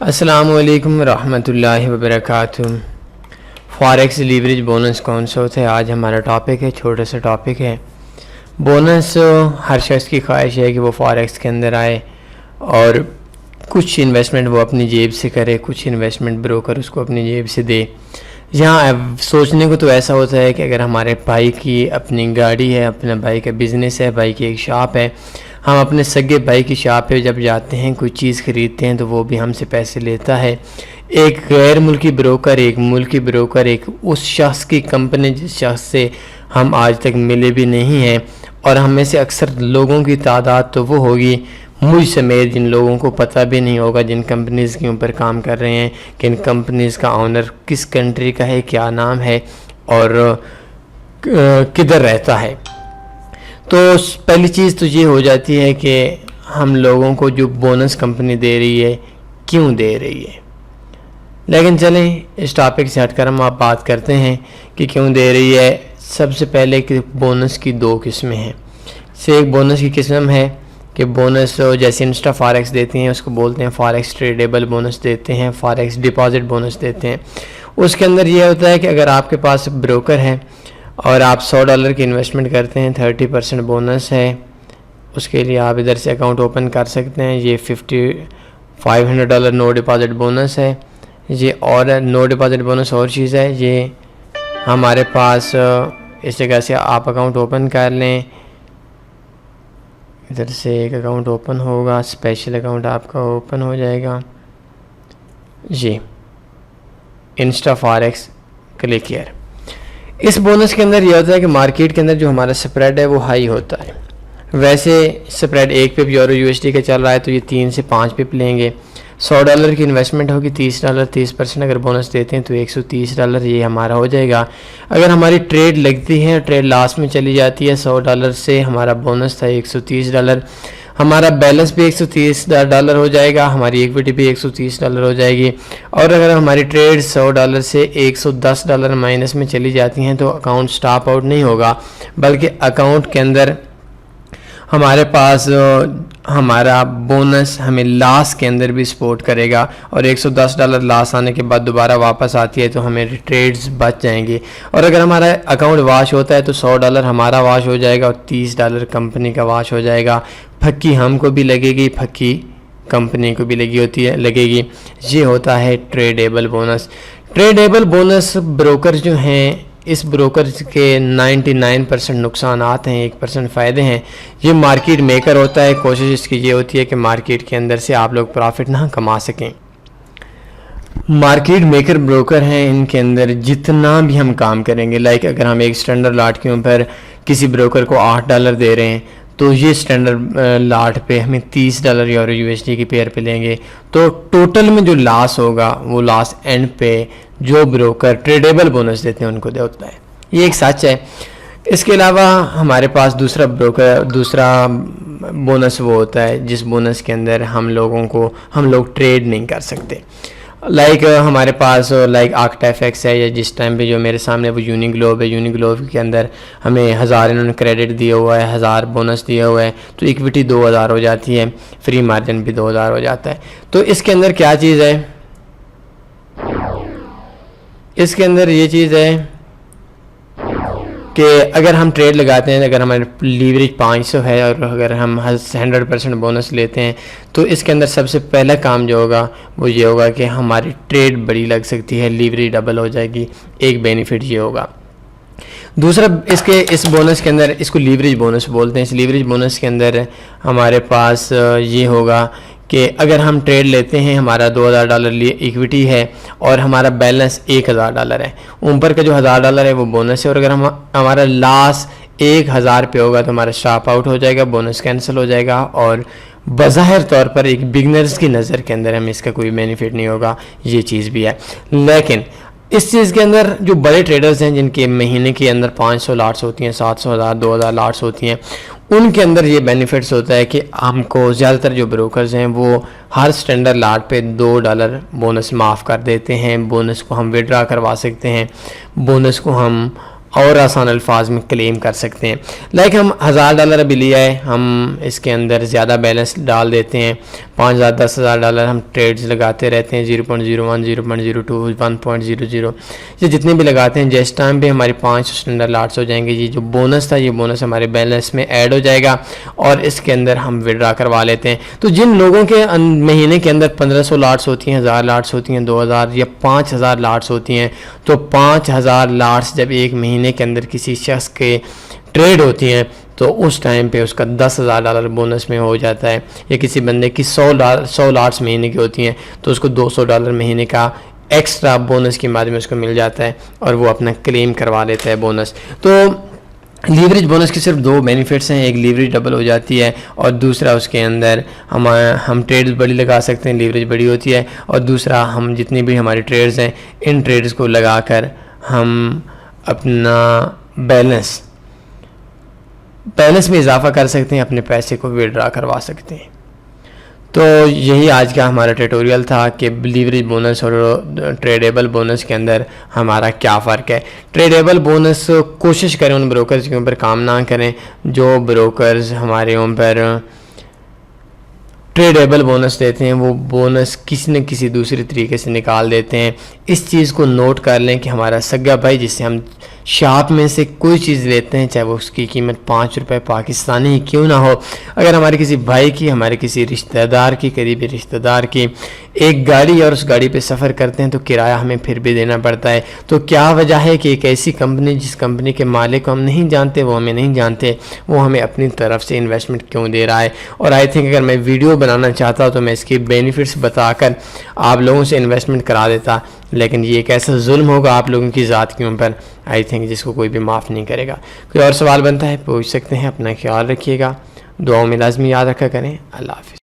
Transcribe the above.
अस्सलामुअलैकुम रहमतुल्लाहि वबरकातुहू। Forex leverage bonus कौन सा होता है, आज हमारा टॉपिक है। छोटा सा टॉपिक है। बोनस हर शख्स की ख्वाहिश है कि वो फॉरेक्स के अंदर आए और कुछ इन्वेस्टमेंट वो अपनी जेब से करे, कुछ इन्वेस्टमेंट ब्रोकर उसको अपनी जेब से दे। यहाँ सोचने को तो ऐसा होता है कि अगर हमारे भाई की अपनी गाड़ी है, अपने भाई का बिज़नेस है, भाई की एक शॉप है, हम अपने सगे भाई की शॉप पे जब जाते हैं कोई चीज़ ख़रीदते हैं तो वो भी हमसे पैसे लेता है। एक गैर मुल्की ब्रोकर, एक मुल्की ब्रोकर, एक उस शख्स की कंपनी जिस शख्स से हम आज तक मिले भी नहीं हैं, और हम में से अक्सर लोगों की तादाद तो वो होगी, मुझ समेत, जिन लोगों को पता भी नहीं होगा जिन कंपनीज़ के ऊपर काम कर रहे हैं कि इन कंपनीज़ का ओनर किस कंट्री का है, क्या नाम है और किधर रहता है। तो पहली चीज़ तो ये हो जाती है कि हम लोगों को जो बोनस कंपनी दे रही है क्यों दे रही है। लेकिन चलें इस टॉपिक से हटकर हम आप बात करते हैं कि क्यों दे रही है। सबसे पहले कि बोनस की दो किस्में हैं। से एक बोनस की किस्म है कि बोनस जैसे इंस्टा फॉरेक्स देती हैं उसको बोलते हैं फॉरेक्स ट्रेडेबल बोनस देते हैं, फॉरेक्स डिपॉजिट बोनस देते हैं। उसके अंदर यह होता है कि अगर आपके पास ब्रोकर है और आप $100 की इन्वेस्टमेंट करते हैं, 30% बोनस है, उसके लिए आप इधर से अकाउंट ओपन कर सकते हैं। ये $500 नो डिपॉजिट बोनस है। ये और नो डिपॉजिट बोनस और चीज़ है। ये हमारे पास इस जगह से आप अकाउंट ओपन कर लें, इधर से एक अकाउंट ओपन होगा, स्पेशल अकाउंट आपका ओपन हो जाएगा। ये इंस्टा फॉरेक्स क्लिक हियर। इस बोनस के अंदर यह होता है कि मार्केट के अंदर जो हमारा स्प्रेड है वो हाई होता है। वैसे स्प्रेड 1 पिप यूरो यूएसडी का चल रहा है तो ये 3 से 5 पिप लेंगे। $100 की इन्वेस्टमेंट होगी, $30, 30% अगर बोनस देते हैं तो $130 ये हमारा हो जाएगा। अगर हमारी ट्रेड लगती है, ट्रेड लास्ट में चली जाती है, $100 से हमारा बोनस था $130, हमारा बैलेंस भी $130 हो जाएगा, हमारी इक्विटी भी $130 हो जाएगी। और अगर हमारी ट्रेड $100 से $110 माइनस में चली जाती हैं तो अकाउंट स्टॉप आउट नहीं होगा, बल्कि अकाउंट के अंदर हमारे पास हमारा बोनस हमें लॉस के अंदर भी सपोर्ट करेगा। और $110 लॉस आने के बाद दोबारा वापस आती है तो हमें ट्रेड्स बच जाएंगी। और अगर हमारा अकाउंट वाश होता है तो $100 हमारा वाश हो जाएगा और $30 कंपनी का वाश हो जाएगा। फक्की हमको भी लगेगी, फक्की कंपनी को भी लगेगी। ये होता है tradable bonus. Tradable bonus broker जो हैं, इस ब्रोकर के 99% नुकसानात हैं, 1% फ़ायदे हैं। ये मार्केट मेकर होता है। कोशिश इसकी ये होती है कि मार्केट के अंदर से आप लोग प्रॉफिट ना कमा सकें। मार्केट मेकर ब्रोकर हैं, इनके अंदर जितना भी हम काम करेंगे, लाइक अगर हम एक स्टैंडर्ड लॉट के ऊपर किसी ब्रोकर को $8 दे रहे हैं तो ये स्टैंडर्ड लॉट पे हमें $30 यूरो यूएसडी की पेयर पे लेंगे, तो टोटल में जो लॉस होगा वो लॉस एंड पे जो ब्रोकर ट्रेडेबल बोनस देते हैं उनको देता है। ये एक सच है। इसके अलावा हमारे पास दूसरा बोनस वो होता है जिस बोनस के अंदर हम लोग ट्रेड नहीं कर सकते। लाइक हमारे पास आर्कटेफेक्स है, या जिस टाइम पे जो मेरे सामने वो यूनिग्लोब है, यूनिग्लोब के अंदर हमें 1000 इन्होंने क्रेडिट दिया हुआ है, 1000 बोनस दिया हुआ है, तो इक्विटी 2000 हो जाती है, फ्री मार्जिन भी 2000 हो जाता है। तो इसके अंदर क्या चीज़ है, इसके अंदर ये चीज़ है कि अगर हम ट्रेड लगाते हैं, अगर हमारे लीवरेज 500 है और अगर हम 100% बोनस लेते हैं तो इसके अंदर सबसे पहला काम जो होगा वो ये होगा कि हमारी ट्रेड बड़ी लग सकती है, लीवरेज डबल हो जाएगी। एक बेनिफिट ये होगा। दूसरा इस बोनस के अंदर, इसको लीवरेज बोनस बोलते हैं, इस लीवरेज बोनस के अंदर हमारे पास ये होगा कि अगर हम ट्रेड लेते हैं, हमारा $2000 इक्विटी है और हमारा बैलेंस $1000 है, ऊपर का जो $1000 है वो बोनस है, और अगर हमारा लॉस 1000 पे होगा तो हमारा स्टॉप आउट हो जाएगा, बोनस कैंसिल हो जाएगा, और बज़ाहिर तौर पर एक बिगनर्स की नज़र के अंदर हमें इसका कोई बेनिफिट नहीं होगा। ये चीज़ भी है। लेकिन इस चीज़ के अंदर जो बड़े ट्रेडर्स हैं जिनके महीने के अंदर 500 लॉट्स होती हैं, 700, 1000, 2000 लॉट्स होती हैं, उनके अंदर ये बेनिफिट्स होता है कि हमको ज़्यादातर जो ब्रोकर्स हैं वो हर स्टैंडर्ड लॉट पे $2 बोनस माफ़ कर देते हैं। बोनस को हम विड्रा करवा सकते हैं, बोनस को हम और आसान अल्फाज में क्लेम कर सकते हैं। लाइक हम $1000 अभी लिया है, हम इसके अंदर ज़्यादा बैलेंस डाल देते हैं, $5000 $10,000 हम ट्रेड्स लगाते रहते हैं, 0.01 0.02 1.00 ये जितने भी लगाते हैं, जिस टाइम पे हमारे 5 स्टैंडर्ड लॉट्स हो जाएंगे, ये जो बोनस था ये बोनस हमारे बैलेंस में ऐड हो जाएगा और इसके अंदर हम विड्रा करवा लेते हैं। तो जिन लोगों के महीने के अंदर 1500 लॉट्स होती हैं, 1000 लॉट्स होती हैं, 2000 या 5000 लॉट्स होती हैं, तो 5000 लॉट्स जब एक महीने के अंदर किसी शख्स के ट्रेड होती हैं तो उस टाइम पे उसका $10,000 बोनस में हो जाता है। या किसी बंदे की 100 लॉट्स महीने की होती हैं तो उसको $200 महीने का एक्स्ट्रा बोनस के बाद में उसको मिल जाता है और वो अपना क्लेम करवा लेता है बोनस। तो लीवरेज बोनस के सिर्फ 2 बेनिफिट्स हैं, एक लीवरेज डबल हो जाती है और दूसरा उसके अंदर हम ट्रेड्स बड़ी लगा सकते हैं, लीवरेज बड़ी होती है, और दूसरा हम जितनी भी हमारी ट्रेड्स हैं इन ट्रेड्स को लगाकर हम अपना बैलेंस में इजाफा कर सकते हैं, अपने पैसे को विड्रा करवा सकते हैं। तो यही आज का हमारा ट्यूटोरियल था कि लीवरेज बोनस और ट्रेडेबल बोनस के अंदर हमारा क्या फ़र्क है। ट्रेडेबल बोनस कोशिश करें उन ब्रोकर्स के ऊपर काम ना करें जो ब्रोकर्स हमारे ऊपर ट्रेडेबल बोनस देते हैं, वो बोनस किसी न किसी दूसरे तरीके से निकाल देते हैं। इस चीज़ को नोट कर लें कि हमारा सगा भाई जिससे हम शॉप में से कोई चीज़ लेते हैं, चाहे वो उसकी कीमत ₹5 पाकिस्तानी ही क्यों ना हो, अगर हमारे किसी भाई की, हमारे किसी रिश्तेदार की, करीबी रिश्तेदार की एक गाड़ी और उस गाड़ी पे सफ़र करते हैं तो किराया हमें फिर भी देना पड़ता है। तो क्या वजह है कि एक ऐसी कंपनी जिस कंपनी के मालिक को हम नहीं जानते, वो हमें नहीं जानते, वो हमें अपनी तरफ से इन्वेस्टमेंट क्यों दे रहा है। और आई थिंक अगर मैं वीडियो बनाना चाहता तो मैं इसके बेनिफिट्स बताकर आप लोगों से इन्वेस्टमेंट करा देता, लेकिन ये एक ऐसा जुल्म होगा आप लोगों की ज़ात के ऊपर, आई थिंक जिसको कोई भी माफ़ नहीं करेगा। कोई और सवाल बनता है पूछ सकते हैं। अपना ख्याल रखिएगा, दुआओं में लाजमी याद रखा करें। अल्लाह हाफ़िज़।